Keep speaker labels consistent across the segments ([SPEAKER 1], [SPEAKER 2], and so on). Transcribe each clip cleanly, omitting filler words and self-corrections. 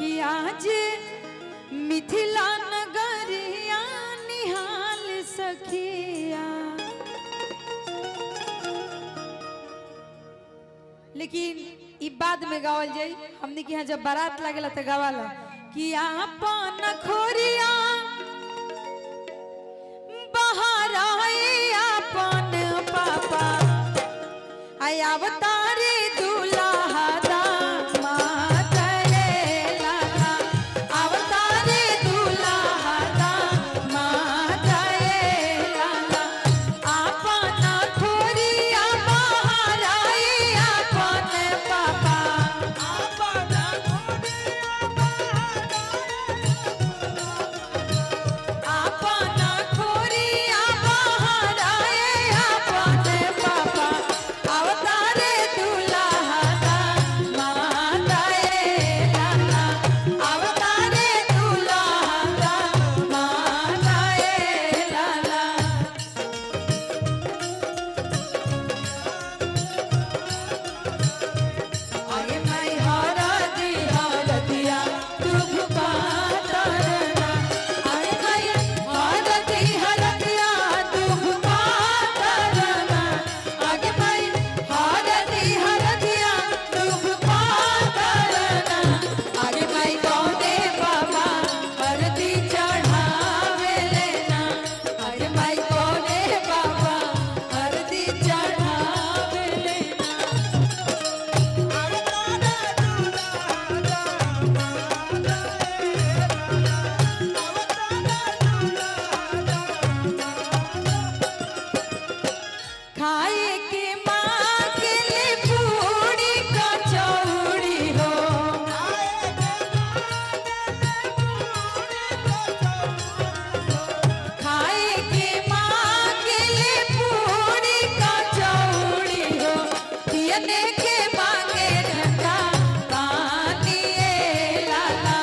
[SPEAKER 1] कि आज मिथिला नगरिया निहाल सखिया। लेकिन ई बाद में गावल जाई, हमने के यहाँ जब बारात लागेला तो गावाला कि आपन खोरिया बाहर आई आपन पापा आई अवतारी दूल्हा दामाद रे लाला अवतारी दूल्हा दामाद रे लाला आपन खोरिया बाहर आई आपन पापा आपन खोरिया बाहर आपन खोरिया बाहर आई आपन पापा अवतारे दूल्हा दामाद रे लाला अवतारे दूल्हा दामाद रे लाला। आगे मैं हरदिया दुख पातरना आगे मैं हरदिया दुख पातरना आगे मैं हरदिया दुख पातरना आगे मैं कौने बाबा हरदी चढ़ावे लेना आगे मैं कौने बाबा हरदी चढ़ावे लेना। खाए के मांगले पूरी कचौड़ी हो खाए के मांगले पूरी कचौड़ी हो पियने के मांगे ठंडा पानी ए लाला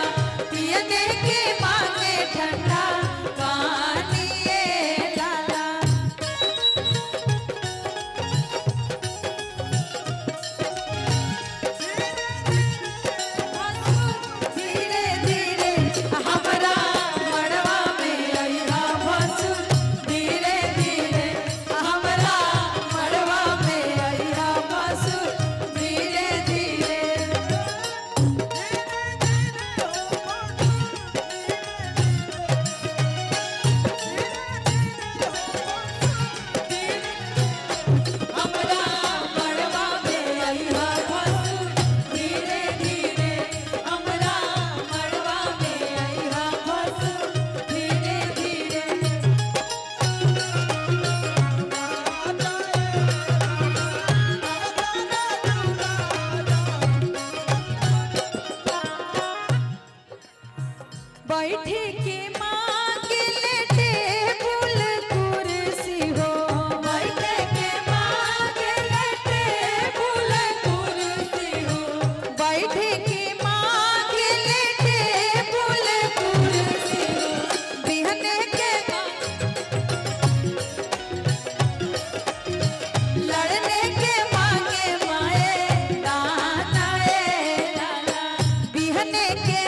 [SPEAKER 1] पियने के मांगे ठंडा पानी ए लाला। धीरे धीरे हमरा मड़वा में अइहा भसुर धीरे धीरे हमरा मड़वा में अइहा भसुर धीरे धीरे हमरा मड़वा में अइहा भसुर धीरे धीरे हमरा मड़वा में अइहा भसुर धीरे धीरे। बैठे के मांगले टेबुल कुर्सी हो बैठे के मांगले टेबुल कुर्सी हो बैठे के मांगले टेबुल कुर्सी हो बिहने के लड़ने के मांगे माए दाना ए लाला बिहने के